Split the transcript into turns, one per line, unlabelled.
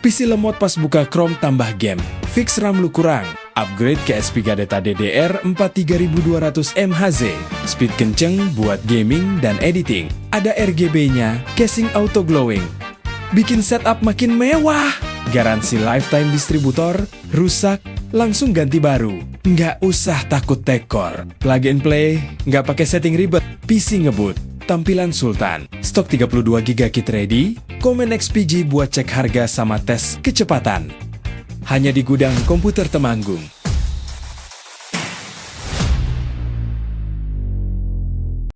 PC lemot pas buka Chrome tambah game. Fix RAM lu kurang. Upgrade ke SP3 data DDR4 3200 MHz. Speed kenceng buat gaming dan editing. Ada RGB-nya, casing auto glowing. Bikin setup makin mewah. Garansi lifetime distributor, rusak, langsung ganti baru. Nggak usah takut tekor. Plug and play, nggak pakai setting ribet. PC ngebut, tampilan sultan. Stok 32GB kit ready. Komen XPG buat cek harga sama tes kecepatan. Hanya di gudang komputer Temanggung.